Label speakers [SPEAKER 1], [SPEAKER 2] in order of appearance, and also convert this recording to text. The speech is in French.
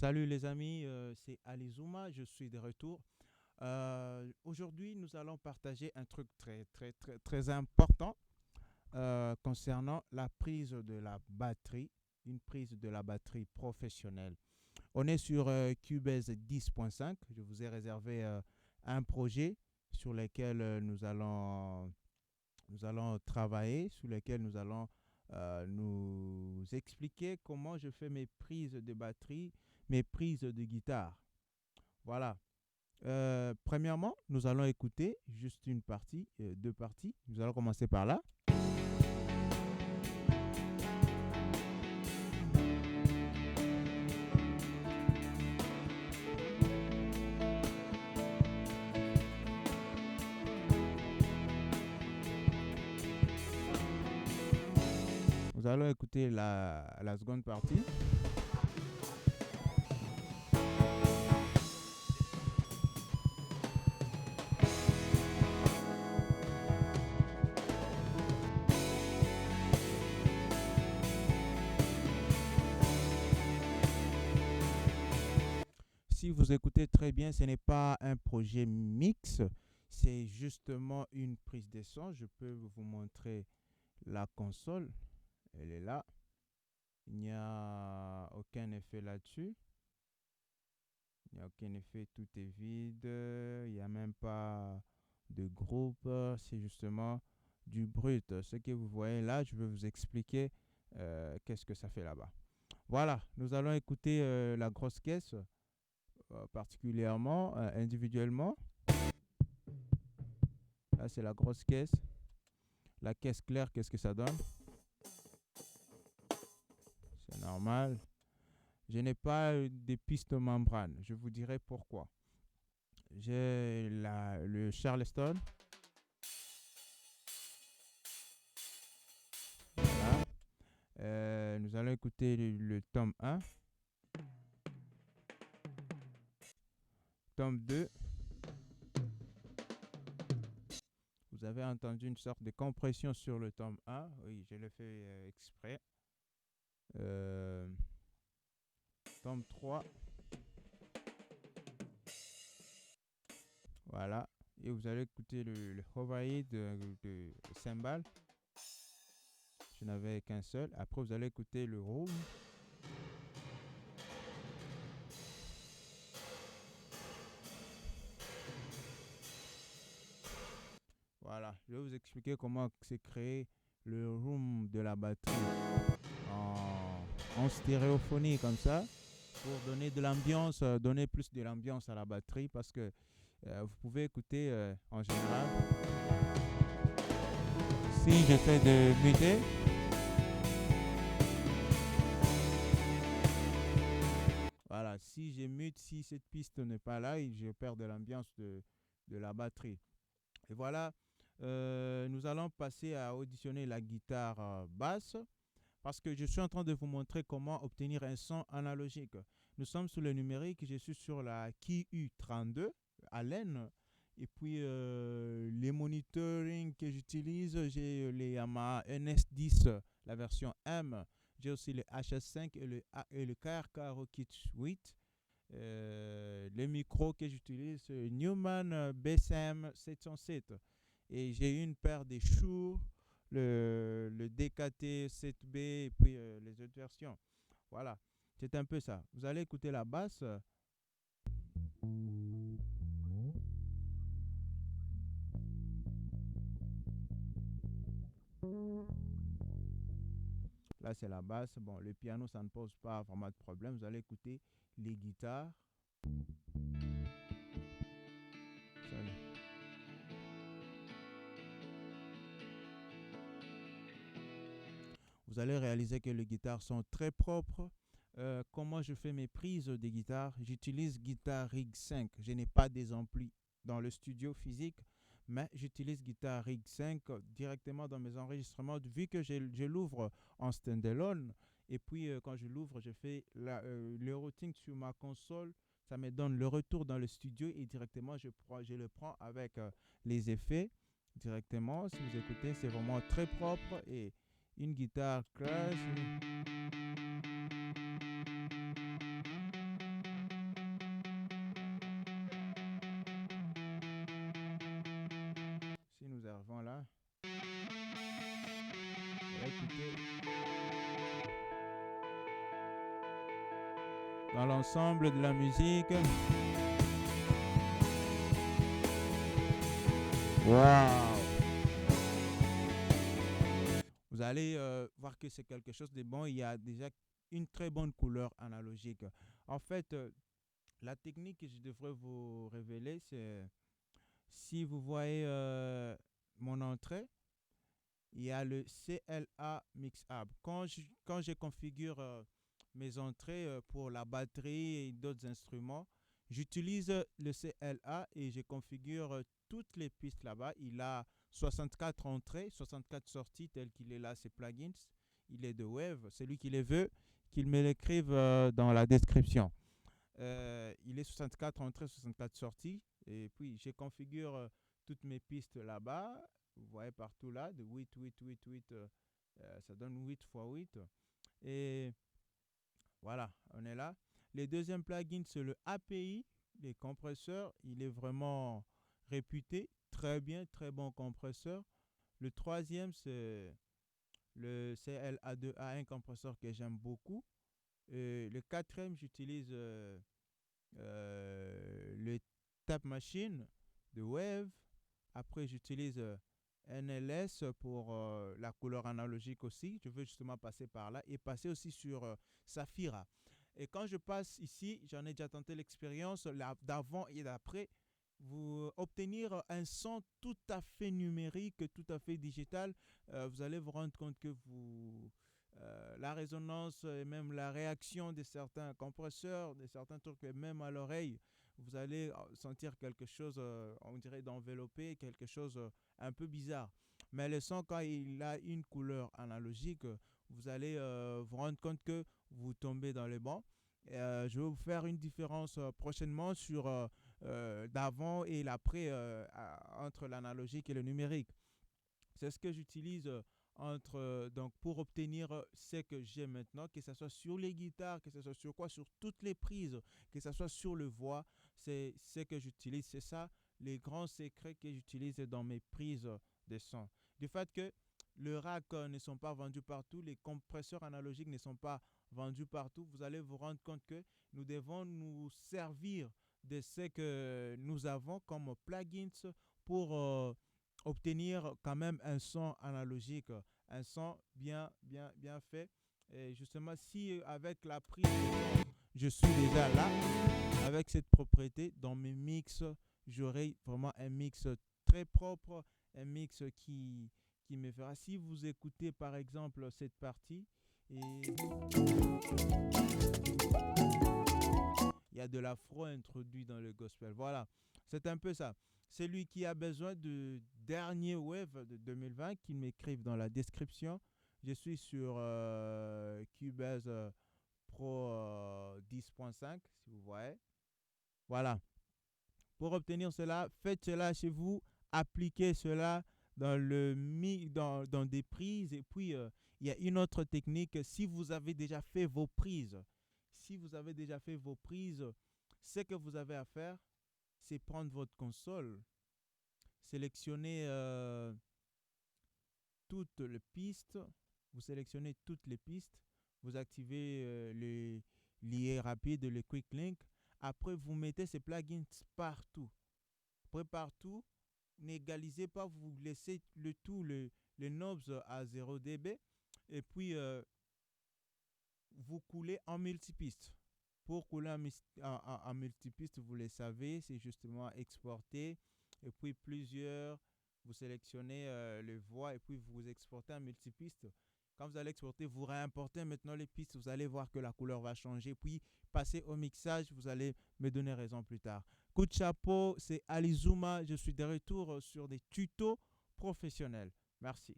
[SPEAKER 1] Salut les amis, c'est Ali Zouma, je suis de retour. Aujourd'hui, nous allons partager un truc très important concernant la prise de la batterie, une prise de la batterie professionnelle. On est sur Cubase 10.5. Je vous ai réservé un projet sur lequel nous allons travailler, sur lequel nous allons nous expliquer comment je fais mes prises de batterie, mes prises de guitare. Voilà. Premièrement, nous allons écouter juste une partie, deux parties. Nous allons commencer par là. Nous allons écouter la seconde partie. Si vous écoutez très bien, ce n'est pas un projet mix, c'est justement une prise de son. Je peux vous montrer la console. Elle est là. Il n'y a aucun effet là-dessus. Il n'y a aucun effet, tout est vide. Il n'y a même pas de groupe. C'est justement du brut. Ce que vous voyez là, je vais vous expliquer qu'est-ce que ça fait là-bas. Voilà, nous allons écouter la grosse caisse, particulièrement, individuellement. Là, c'est la grosse caisse. La caisse claire, qu'est-ce que ça donne? C'est normal. Je n'ai pas de piste membrane. Je vous dirai pourquoi. J'ai le Charleston. Voilà. Nous allons écouter le tome 1, tome 2. Vous avez entendu une sorte de compression sur le tome 1. Oui, je l'ai fait exprès. Tome 3. Voilà. Et vous allez écouter le Hawaii de cymbale. Je n'avais qu'un seul. Après, vous allez écouter le Room. Voilà. Je vais vous expliquer comment c'est créé le Room de la batterie en stéréophonie comme ça, pour donner de l'ambiance, donner plus de l'ambiance à la batterie, parce que vous pouvez écouter en général. Si j'essaie de muter, voilà, si je mute, si cette piste n'est pas là, je perds de l'ambiance de la batterie. Et voilà, nous allons passer à auditionner la guitare basse, parce que je suis en train de vous montrer comment obtenir un son analogique. Nous sommes sur le numérique, je suis sur la KU32 Allen. Et puis les monitoring que j'utilise, j'ai les Yamaha NS10, la version M. J'ai aussi le HS5 et le KRK Rocket 8. Les micros que j'utilise, c'est Neumann BSM 707. Et j'ai une paire de Shure, le DKT 7B et puis les autres versions. Voilà, c'est un peu ça. Vous allez écouter la basse. Là, c'est la basse. Bon, le piano, ça ne pose pas vraiment de problème. Vous allez écouter les guitares. Vous allez réaliser que les guitares sont très propres. Comment je fais mes prises de guitare? J'utilise Guitar Rig 5. Je n'ai pas des amplis dans le studio physique, mais j'utilise Guitar Rig 5 directement dans mes enregistrements, vu que je l'ouvre en standalone. Et puis, quand je l'ouvre, je fais le routing sur ma console. Ça me donne le retour dans le studio et directement, je le prends avec les effets directement. Si vous écoutez, c'est vraiment très propre et une guitare classe. dans l'ensemble de la musique. Waouh! Vous allez voir que c'est quelque chose de bon. Il y a déjà une très bonne couleur analogique. En fait, la technique que je devrais vous révéler, c'est si vous voyez mon entrée, il y a le CLA Mixable. Quand je configure mes entrées pour la batterie et d'autres instruments, j'utilise le CLA et je configure toutes les pistes là-bas. Il a 64 entrées, 64 sorties telles qu'il est là, ces plugins. Il est de Wave. Celui qui les veut, qu'il me l'écrive dans la description. Il est 64 entrées, 64 sorties. Et puis, je configure toutes mes pistes là-bas. Vous voyez partout là, de 8, 8, 8, 8. Ça donne 8 x 8. Et voilà, on est là. Le deuxième plugin, c'est le API, les compresseurs. Il est vraiment réputé. Très bien, très bon compresseur. Le troisième, c'est le CLA2A, un compresseur que j'aime beaucoup. Et le quatrième, j'utilise le Tap Machine de Wave. Après, j'utilise NLS pour la couleur analogique aussi. Je veux justement passer par là et passer aussi sur Saphira. Et quand je passe ici, j'en ai déjà tenté l'expérience d'avant et d'après. Vous obtenir un son tout à fait numérique, tout à fait digital, vous allez vous rendre compte que la résonance et même la réaction de certains compresseurs, de certains trucs, même à l'oreille, vous allez sentir quelque chose, on dirait d'enveloppé, quelque chose un peu bizarre. Mais le son, quand il a une couleur analogique, vous allez vous rendre compte que vous tombez dans les bons. Je vais vous faire une différence prochainement sur d'avant et l'après entre l'analogique et le numérique. C'est ce que j'utilise donc pour obtenir ce que j'ai maintenant, que ce soit sur les guitares, que ce soit sur quoi, sur toutes les prises, que ce soit sur le voix, c'est ce que j'utilise. C'est ça les grands secrets que j'utilise dans mes prises de son. Du fait que le rack ne sont pas vendus partout, les compresseurs analogiques ne sont pas vendus partout, vous allez vous rendre compte que nous devons nous servir de ce que nous avons comme plugins pour obtenir quand même un son analogique, un son bien, bien, bien fait. Et justement, si avec la prise, je suis déjà là, avec cette propriété, dans mes mix, j'aurai vraiment un mix très propre, un mix qui me fera. Si vous écoutez par exemple cette partie, et il y a de l'afro introduit dans le gospel. Voilà, c'est un peu ça. Celui qui a besoin de dernier wave de 2020, qu'il m'écrive dans la description. Je suis sur Cubase Pro 10.5, si vous voyez. Voilà. Pour obtenir cela, faites cela chez vous, appliquez cela dans des prises. Et puis, il y a une autre technique. Si vous avez déjà fait vos prises, ce que vous avez à faire, c'est prendre votre console, sélectionner toutes les pistes, vous sélectionnez toutes les pistes, vous activez les liés rapides, le quick link. Après, vous mettez ces plugins partout. Après, partout, n'égalisez pas, vous laissez le tout, les knobs à 0 dB. Et puis, vous coulez en multipiste. Pour couler en multipiste, vous le savez, c'est justement exporter. Et puis, vous sélectionnez les voix et puis vous exportez en multipiste. Quand vous allez exporter, vous réimportez maintenant les pistes. Vous allez voir que la couleur va changer. Puis, passez au mixage. Vous allez me donner raison plus tard. Coup de chapeau, c'est Ali Zouma. Je suis de retour sur des tutos professionnels. Merci.